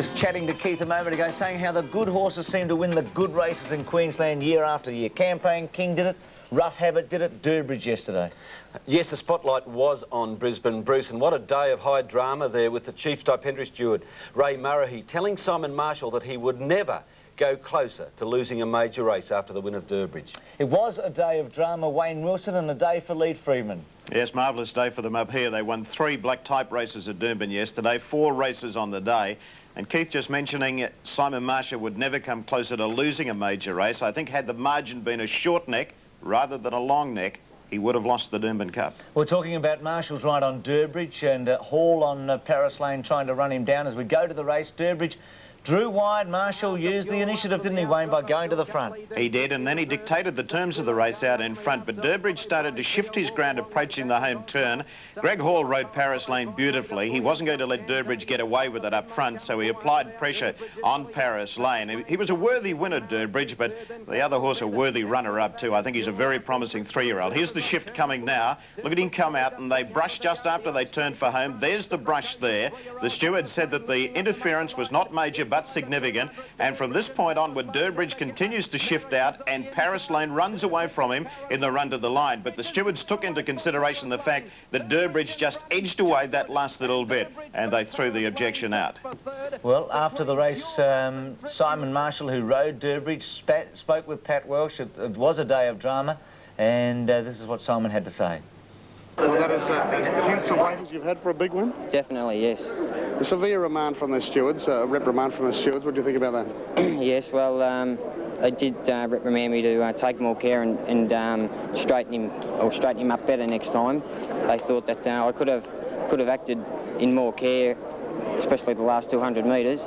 Just chatting to Keith a moment ago, saying how the good horses seem to win the good races in Queensland year after year. Campaign King did it, Rough Habit did it, Durbridge yesterday. Yes, the spotlight was on Brisbane, Bruce, and what a day of high drama there with the chief stipendiary steward, Ray Murray, telling Simon Marshall that he would never go closer to losing a major race after the win of Durbridge. It was a day of drama, Wayne Wilson, and a day for Lee Freedman. Yes, marvellous day for them up here. They won 3 black type races at Doomben yesterday, 4 races on the day. And Keith just mentioning Simon Marshall would never come closer to losing a major race. I think had the margin been a short neck rather than a long neck, he would have lost the Doomben Cup. We're talking about Marshall's ride on Durbridge and Hall on Paris Lane trying to run him down as we go to the race. Durbridge drew wide. Marshall used the initiative, didn't he, Wayne, by going to the front? He did, and then he dictated the terms of the race out in front, but Durbridge started to shift his ground approaching the home turn. Greg Hall rode Paris Lane beautifully. He wasn't going to let Durbridge get away with it up front, so he applied pressure on Paris Lane. He was a worthy winner, Durbridge, but the other horse a worthy runner-up too. I think he's a very promising 3-year-old. Here's the shift coming now. Look at him come out, and they brushed just after they turned for home. There's the brush there. The steward said that the interference was not major but significant, and from this point onward Durbridge continues to shift out and Paris Lane runs away from him in the run to the line, but the stewards took into consideration the fact that Durbridge just edged away that last little bit and they threw the objection out. Well, after the race, Simon Marshall, who rode Durbridge, spoke with Pat Welsh. It was a day of drama, and this is what Simon had to say. Well, that is as tense a weight as you've had for a big win? Definitely, yes. A severe remand from the stewards, reprimand from the stewards. What do you think about that? Yes, well, they did reprimand me to take more care and straighten him up better next time. They thought that I could have acted in more care, especially the last 200 metres,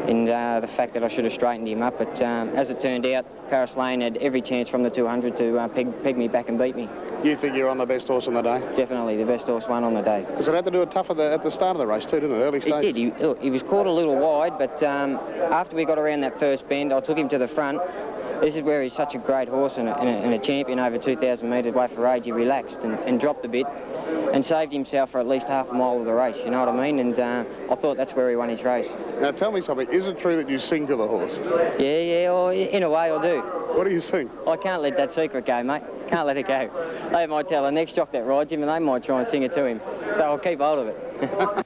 and the fact that I should have straightened him up. But as it turned out, Paris Lane had every chance from the 200 to peg me back and beat me. You think you're on the best horse on the day? Definitely, the best horse won on the day. Because it had to do it tough at the start of the race too, didn't it? Early stage. It did. He was caught a little wide, but after we got around that first bend, I took him to the front. This is where he's such a great horse and a champion over 2,000 metres away for age. He relaxed and dropped a bit and saved himself for at least half a mile of the race, you know what I mean? And I thought that's where he won his race. Now tell me something, is it true that you sing to the horse? Yeah, in a way I do. What do you sing? I can't let that secret go, mate. Can't let it go. They might tell the next jock that rides him and they might try and sing it to him. So I'll keep hold of it.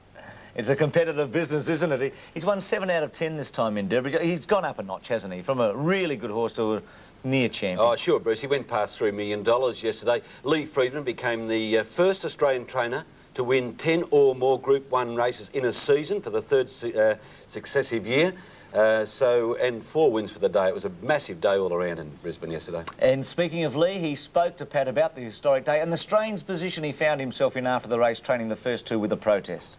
It's a competitive business, isn't it? He's won 7 out of 10 this time in Durbridge. He's gone up a notch, hasn't he? From a really good horse to a near champion. Oh, sure, Bruce. He went past $3 million yesterday. Lee Freedman became the first Australian trainer to win 10 or more Group 1 races in a season for the 3rd successive year. And 4 wins for the day. It was a massive day all around in Brisbane yesterday. And speaking of Lee, he spoke to Pat about the historic day and the strange position he found himself in after the race, training the first 2 with a protest.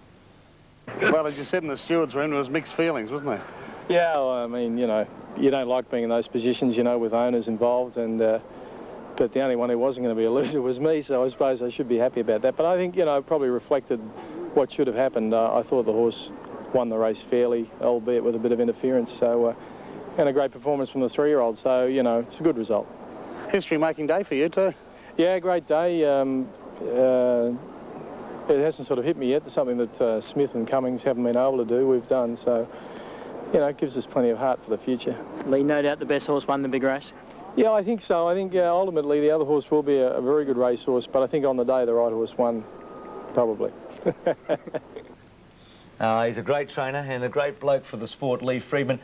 Well, as you said in the stewards' room, there was mixed feelings, wasn't there? Yeah, well, I mean, you know, you don't like being in those positions, you know, with owners involved, and but the only one who wasn't going to be a loser was me, so I suppose I should be happy about that. But I think, you know, probably reflected what should have happened. I thought the horse won the race fairly, albeit with a bit of interference, so and a great performance from the 3-year-old, so, you know, it's a good result. History-making day for you too. Yeah, great day. It hasn't sort of hit me yet. It's something that Smith and Cummings haven't been able to do, we've done, so, you know, it gives us plenty of heart for the future. Lee, no doubt the best horse won the big race? Yeah, I think so. I think ultimately the other horse will be a very good racehorse, but I think on the day the right horse won, probably. He's a great trainer and a great bloke for the sport, Lee Freedman.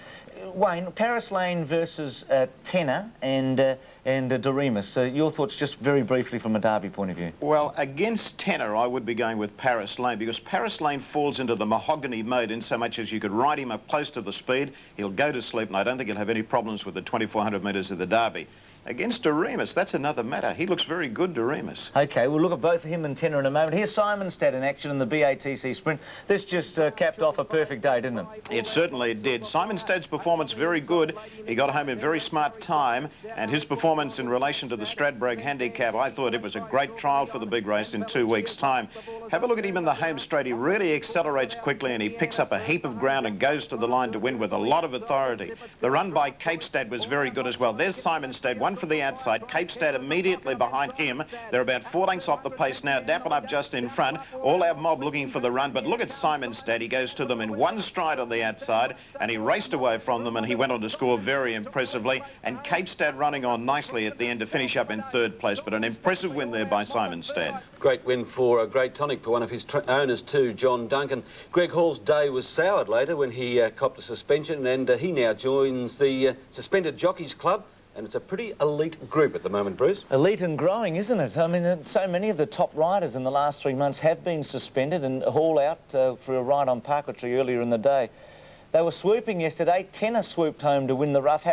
Wayne, Paris Lane versus Tenor and Doremus. Your thoughts just very briefly from a Derby point of view. Well, against Tenor, I would be going with Paris Lane because Paris Lane falls into the mahogany mode in so much as you could ride him up close to the speed. He'll go to sleep, and I don't think he'll have any problems with the 2,400 metres of the Derby. Against Doremus, that's another matter. He looks very good, Doremus. OK, we'll look at both him and Tenor in a moment. Here's Simonstad in action in the BATC Sprint. This just capped off a perfect day, didn't it? It certainly did. Simonstad's performance very good. He got home in very smart time, and his performance in relation to the Stradbroke handicap, I thought it was a great trial for the big race in 2 weeks' time. Have a look at him in the home straight. He really accelerates quickly, and he picks up a heap of ground and goes to the line to win with a lot of authority. The run by Cape Stad was very good as well. There's Simonstad. one for the outside. Cape Stad immediately behind him. They're about 4 lengths off the pace now. Dapple up just in front. All our mob looking for the run, but look at Simon Stad. He goes to them in one stride on the outside, and he raced away from them, and he went on to score very impressively. And Cape Stad running on nicely at the end to finish up in 3rd place, but an impressive win there by Simon Stad. Great win for a great tonic for one of his owners too, John Duncan. Greg Hall's day was soured later when he copped a suspension, and he now joins the Suspended Jockeys Club, and it's a pretty elite group at the moment, Bruce. Elite and growing, isn't it? I mean, so many of the top riders in the last 3 months have been suspended, and Hall out for a ride on Parketry earlier in the day. They were swooping yesterday. Tenor swooped home to win the rough.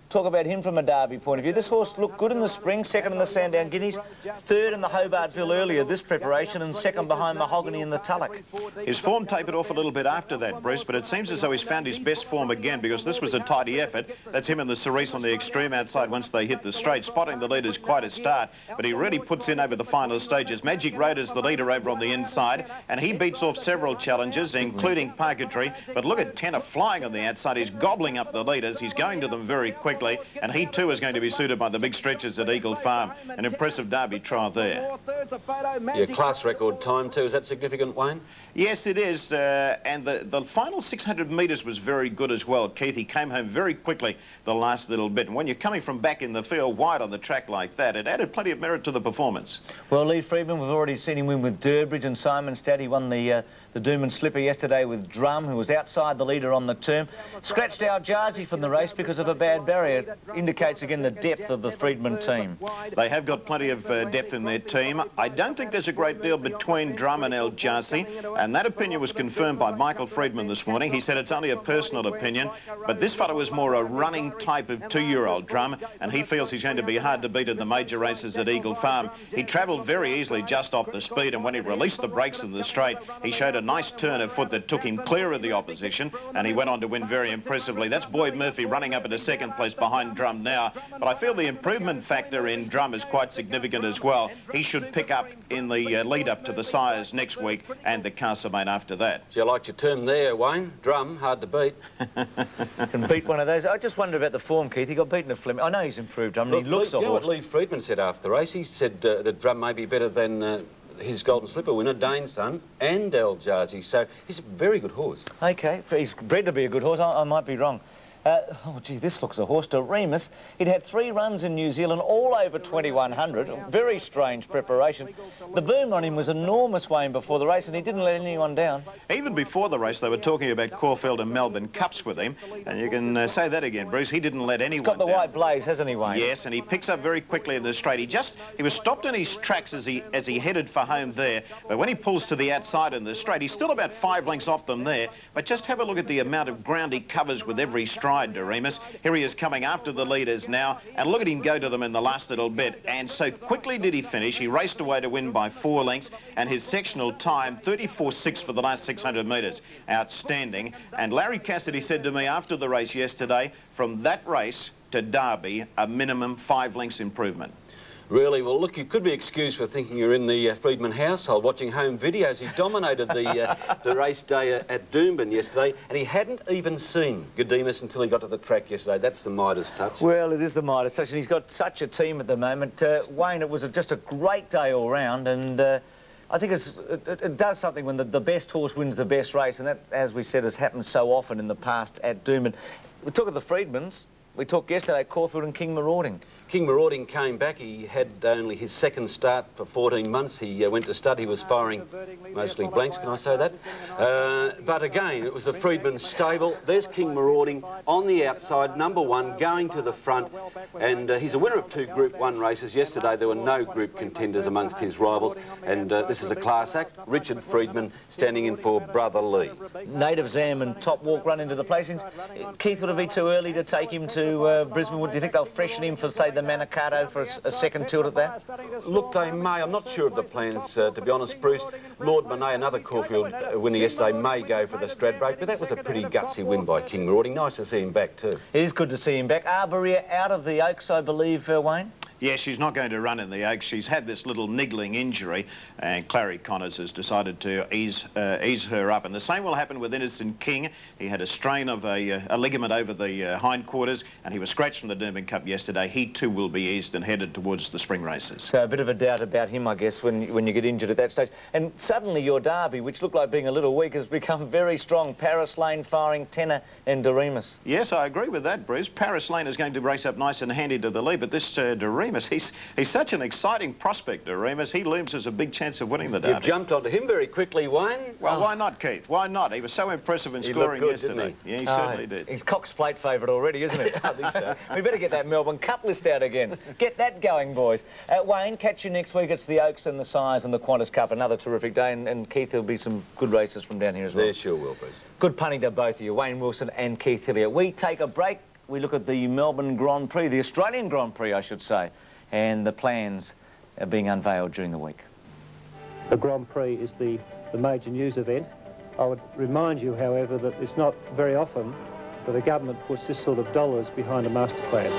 Talk about him from a Derby point of view. This horse looked good in the spring, 2nd in the Sandown Guineas, 3rd in the Hobartville earlier this preparation, and 2nd behind Mahogany in the Tulloch. His form tapered off a little bit after that, Bruce, but it seems as though he's found his best form again, because this was a tidy effort. That's him and the Cerise on the extreme outside once they hit the straight. Spotting the leader's quite a start, but he really puts in over the final stages. Magic Raider's the leader over on the inside, and he beats off several challengers, including Parketry. But look at Tenor flying on the outside. He's gobbling up the leaders. He's going to them very quickly. And he too is going to be suited by the big stretches at Eagle Farm. An impressive Derby trial there. Yeah, class record time too. Is that significant, Wayne? Yes, it is. And the final 600 metres was very good as well, Keith. He came home very quickly the last little bit. And when you're coming from back in the field wide on the track like that, it added plenty of merit to the performance. Well, Lee Freedman, we've already seen him win with Durbridge, and Simon Stad. He won the Doom and Slipper yesterday with Drum, who was outside the leader on the term. Scratched our Jarzy from the race because of a bad barrier. It indicates again the depth of the Freedman team. They have got plenty of depth in their team. I don't think there's a great deal between Drum and El Jarzy, and that opinion was confirmed by Michael Freedman this morning. He said it's only a personal opinion, but this fellow was more a running type of 2-year-old Drum, and he feels he's going to be hard to beat in the major races at Eagle Farm. He travelled very easily just off the speed, and when he released the brakes in the straight, he showed a nice turn of foot that took him clear of the opposition, and he went on to win very impressively. That's Boyd Murphy running up into 2nd place behind Drum now, but I feel the improvement factor in Drum is quite significant as well. He should pick up in the lead up to the Sires next week and the Castlemaine after that. So you liked your term there, Wayne. Drum, hard to beat. Can beat one of those. I just wonder about the form, Keith. He got beaten at Fleming. I know he's improved. I mean, he looks a horse. You know what Lee Freedman said after the race? He said that Drum may be better than his Golden Slipper winner, Dane's son, and El Jarzy. So he's a very good horse. OK, he's bred to be a good horse. I might be wrong. Oh, gee, this looks a horse. Doremus. He'd had 3 runs in New Zealand, all over 2100. Very strange preparation. The boom on him was enormous, Wayne, before the race, and he didn't let anyone down. Even before the race, they were talking about Caulfield and Melbourne Cups with him, and you can say that again, Bruce. He didn't let anyone down. He's got the white blaze, hasn't he, Wayne? Yes, and he picks up very quickly in the straight. He was stopped in his tracks as he headed for home there, but when he pulls to the outside in the straight, he's still about 5 lengths off them there. But just have a look at the amount of ground he covers with every stride, Doremus. Here he is coming after the leaders now, and look at him go to them in the last little bit. And so quickly did he finish. He raced away to win by 4 lengths, and his sectional time, 34.6 for the last 600 metres. Outstanding. And Larry Cassidy said to me after the race yesterday, from that race to Derby, a minimum 5 lengths improvement. Really? Well, look, you could be excused for thinking you're in the Freedman household watching home videos. He dominated the race day at Doomben yesterday, and he hadn't even seen Gaudeamus until he got to the track yesterday. That's the Midas touch. Well, it is the Midas touch, and he's got such a team at the moment. Wayne, it was just a great day all round, and I think it does something when the best horse wins the best race, and that, as we said, has happened so often in the past at Doomben. We talk of the Freedmans. We talked yesterday, Caulfield and King Marauding. King Marauding came back. He had only his 2nd start for 14 months. He went to stud. He was firing mostly blanks, can I say that? But again, it was the Freedman stable. There's King Marauding on the outside, #1, going to the front. And he's a winner of 2 Group 1 races. Yesterday, there were no group contenders amongst his rivals. And this is a class act. Richard Freedman standing in for Brother Lee. Native Zam and Top Walk run into the placings. Keith, would it be too early to take him to Brisbane? Do you think they'll freshen him for, say, the Manicato for a second tilt at that? Look, they may. I'm not sure of the plans, to be honest, Bruce. Lord Monet, another Caulfield winner yesterday, may go for the Stradbroke, but that was a pretty gutsy win by King Marauding. Nice to see him back too. It is good to see him back. Arborea out of the Oaks, I believe, Wayne? Yeah, she's not going to run in the Oaks. She's had this little niggling injury, and Clary Connors has decided to ease her up. And the same will happen with Innocent King. He had a strain of a ligament over the hindquarters, and he was scratched from the Durban Cup yesterday. He too will be eased and headed towards the spring races. So a bit of a doubt about him, I guess, when you get injured at that stage. And suddenly your Derby, which looked like being a little weak, has become very strong. Paris Lane firing Tenor and Doremus. Yes, I agree with that, Bruce. Paris Lane is going to race up nice and handy to the lead, but this Doremus, he's such an exciting prospect, Doremus. He looms as a big chance of winning the Derby. You've jumped onto him very quickly, Wayne. Well, why not, Keith? Why not? He was so impressive in scoring good, yesterday. didn't he? Yeah, he certainly did. He's Cox Plate favourite already, isn't it? I think so. We better get that Melbourne Cup list out again. Get that going, boys. Wayne, catch you next week. It's the Oaks and the Sires and the Qantas Cup. Another terrific day. And Keith, there'll be some good races from down here as well. There sure will, Bruce. Good punting to both of you, Wayne Wilson and Keith Hillier. We take a break. We look at the Melbourne Grand Prix, the Australian Grand Prix, I should say, and the plans are being unveiled during the week. The Grand Prix is the major news event. I would remind you, however, that it's not very often that a government puts this sort of dollars behind a master plan.